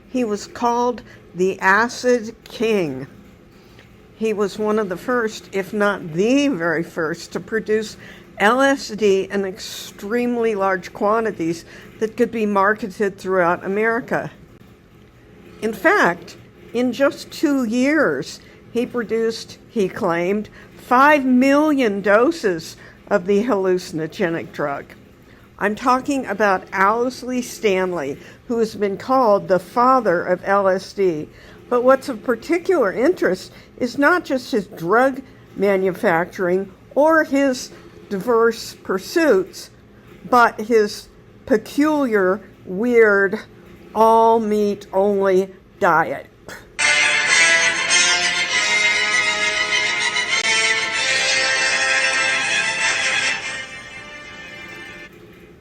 He was called the Acid King. He was one of the first, if not the very first, to produce LSD in extremely large quantities that could be marketed throughout America. In fact, in just 2 years, he produced, he claimed, 5 million doses of the hallucinogenic drug. I'm talking about Owsley Stanley, who has been called the father of LSD. But what's of particular interest is not just his drug manufacturing or his diverse pursuits, but his peculiar, weird, all meat only diet.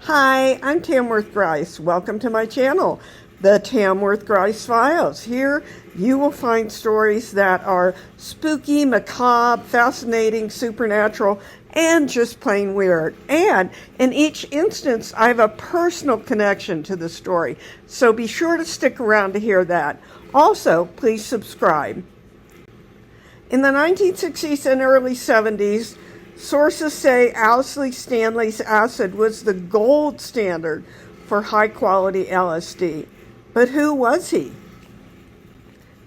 Hi, I'm Tamworth Grice. Welcome to my channel, the Tamworth Grice Files. Here you will find stories that are spooky, macabre, fascinating, supernatural, and just plain weird. And in each instance, I have a personal connection to the story, so be sure to stick around to hear that. Also, please subscribe. In the 1960s and early 70s, sources say Owsley Stanley's acid was the gold standard for high-quality LSD. But who was he?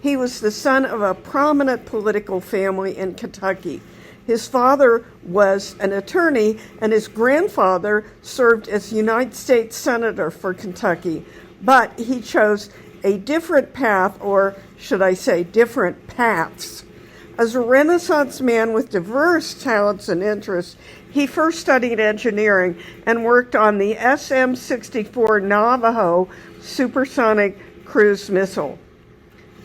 He was the son of a prominent political family in Kentucky. His father was an attorney, and his grandfather served as United States Senator for Kentucky. But he chose a different path, or should I say different paths. As a Renaissance man with diverse talents and interests, he first studied engineering and worked on the SM-64 Navajo supersonic cruise missile.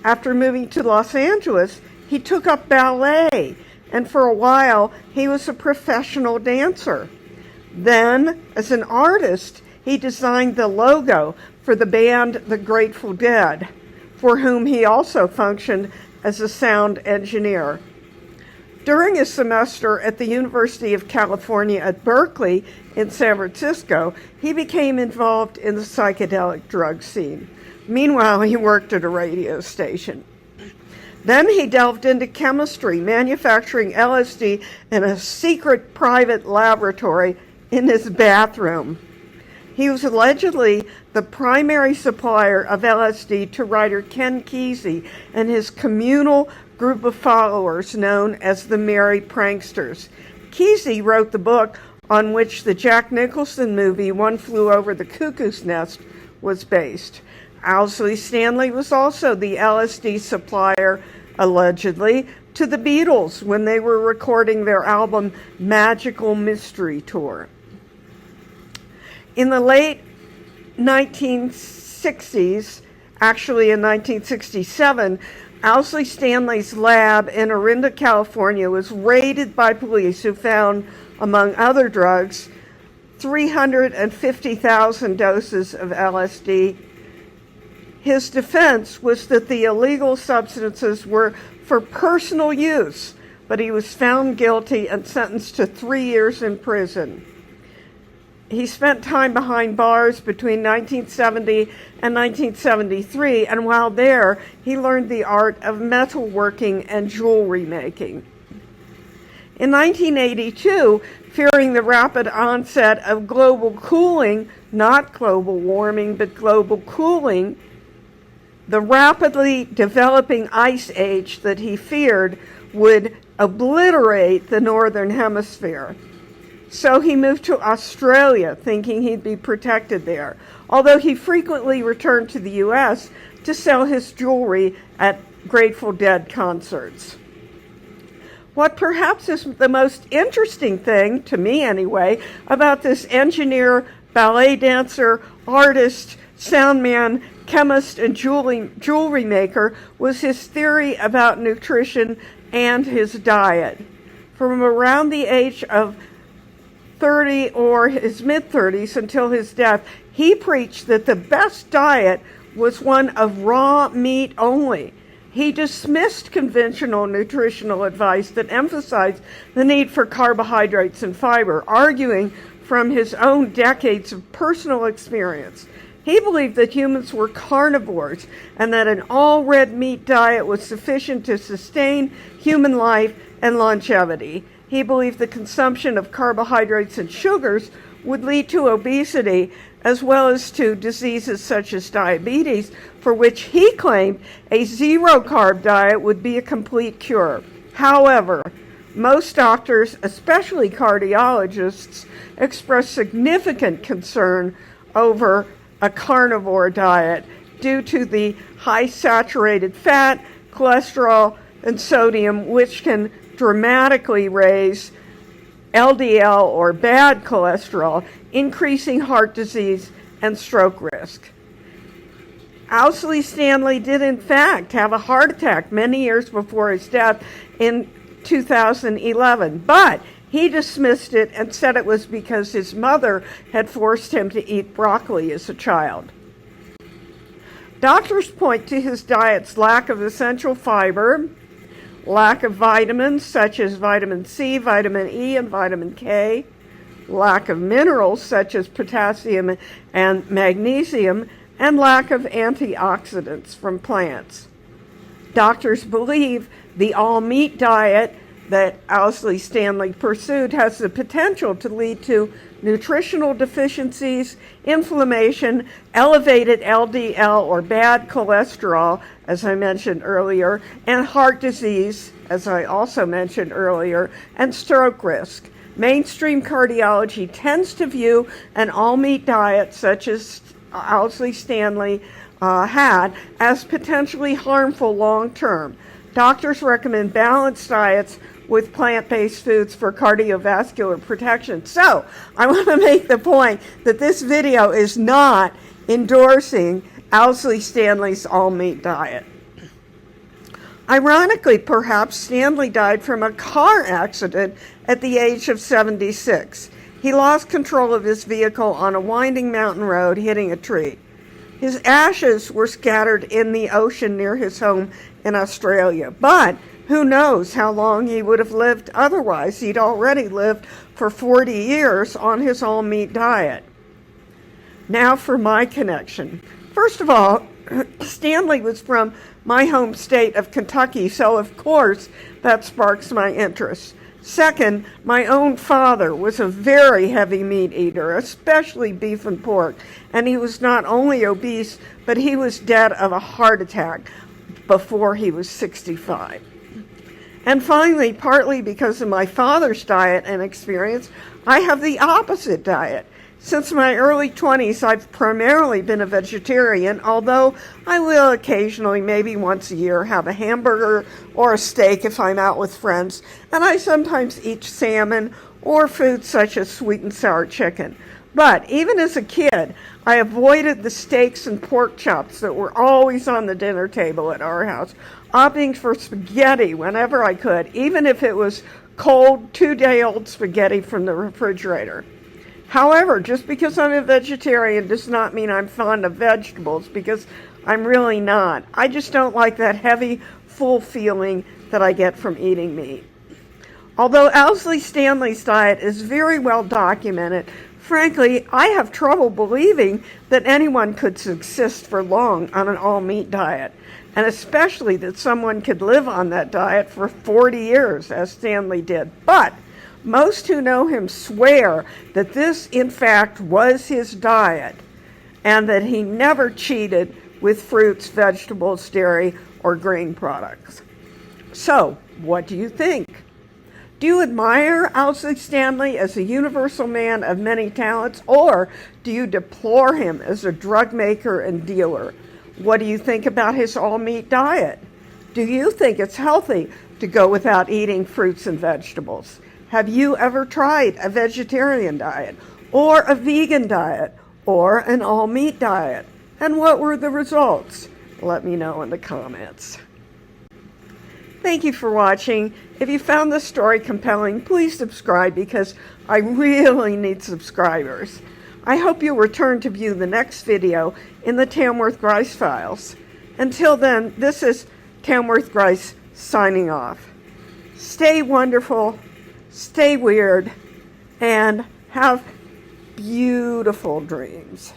After moving to Los Angeles, he took up ballet, and for a while, he was a professional dancer. Then, as an artist, he designed the logo for the band The Grateful Dead, for whom he also functioned as a sound engineer. During his semester at the University of California at Berkeley in San Francisco, he became involved in the psychedelic drug scene. Meanwhile, he worked at a radio station. Then he delved into chemistry, manufacturing LSD in a secret private laboratory in his bathroom. He was allegedly the primary supplier of LSD to writer Ken Kesey and his communal group of followers known as the Merry Pranksters. Kesey wrote the book on which the Jack Nicholson movie One Flew Over the Cuckoo's Nest was based. Owsley Stanley was also the LSD supplier, allegedly, to the Beatles when they were recording their album Magical Mystery Tour. In the late 1960s, actually in 1967, Owsley Stanley's lab in Orinda, California was raided by police who found, among other drugs, 350,000 doses of LSD. His defense was that the illegal substances were for personal use, but he was found guilty and sentenced to 3 years in prison. He spent time behind bars between 1970 and 1973, and while there, he learned the art of metalworking and jewelry making. In 1982, fearing the rapid onset of global cooling, not global warming, but global cooling, the rapidly developing ice age that he feared would obliterate the northern hemisphere. So he moved to Australia, thinking he'd be protected there, although he frequently returned to the U.S. to sell his jewelry at Grateful Dead concerts. What perhaps is the most interesting thing, to me anyway, about this engineer, ballet dancer, artist, sound man, chemist, and jewelry maker was his theory about nutrition and his diet. From around the age of 30 or his mid-30s until his death, he preached that the best diet was one of raw meat only. He dismissed conventional nutritional advice that emphasized the need for carbohydrates and fiber, arguing from his own decades of personal experience. He believed that humans were carnivores and that an all-red meat diet was sufficient to sustain human life and longevity. He believed the consumption of carbohydrates and sugars would lead to obesity, as well as to diseases such as diabetes, for which he claimed a zero-carb diet would be a complete cure. However, most doctors, especially cardiologists, express significant concern over a carnivore diet due to the high saturated fat, cholesterol, and sodium, which can dramatically raise LDL or bad cholesterol, increasing heart disease and stroke risk. Owsley Stanley did in fact have a heart attack many years before his death in 2011, but he dismissed it and said it was because his mother had forced him to eat broccoli as a child. Doctors point to his diet's lack of essential fiber, lack of vitamins such as vitamin C, vitamin E, and vitamin K, lack of minerals such as potassium and magnesium, and lack of antioxidants from plants. Doctors believe the all-meat diet that Owsley Stanley pursued has the potential to lead to nutritional deficiencies, inflammation, elevated LDL or bad cholesterol, as I mentioned earlier, and heart disease, as I also mentioned earlier, and stroke risk. Mainstream cardiology tends to view an all-meat diet, such as Owsley Stanley had, as potentially harmful long-term. Doctors recommend balanced diets with plant-based foods for cardiovascular protection. So, I want to make the point that this video is not endorsing Owsley Stanley's all-meat diet. Ironically, perhaps, Stanley died from a car accident at the age of 76. He lost control of his vehicle on a winding mountain road, hitting a tree. His ashes were scattered in the ocean near his home in Australia. But who knows how long he would have lived otherwise? He'd already lived for 40 years on his all-meat diet. Now for my connection. First of all, Stanley was from my home state of Kentucky, so of course that sparks my interest. Second, my own father was a very heavy meat eater, especially beef and pork, and he was not only obese, but he was dead of a heart attack before he was 65. And finally, partly because of my father's diet and experience, I have the opposite diet. Since my early 20s, I've primarily been a vegetarian, although I will occasionally, maybe once a year, have a hamburger or a steak if I'm out with friends, and I sometimes eat salmon or foods such as sweet and sour chicken. But even as a kid, I avoided the steaks and pork chops that were always on the dinner table at our house, opting for spaghetti whenever I could, even if it was cold, 2-day-old spaghetti from the refrigerator. However, just because I'm a vegetarian does not mean I'm fond of vegetables, because I'm really not. I just don't like that heavy, full feeling that I get from eating meat. Although Owsley Stanley's diet is very well documented, frankly, I have trouble believing that anyone could subsist for long on an all-meat diet, and especially that someone could live on that diet for 40 years, as Stanley did. But most who know him swear that this, in fact, was his diet, and that he never cheated with fruits, vegetables, dairy, or grain products. So, what do you think? Do you admire Owsley Stanley as a universal man of many talents, or do you deplore him as a drug maker and dealer? What do you think about his all-meat diet? Do you think it's healthy to go without eating fruits and vegetables? Have you ever tried a vegetarian diet, or a vegan diet, or an all-meat diet? And what were the results? Let me know in the comments. Thank you for watching. If you found this story compelling, please subscribe, because I really need subscribers. I hope you'll return to view the next video in the Tamworth Grice Files. Until then, this is Tamworth Grice signing off. Stay wonderful, stay weird, and have beautiful dreams.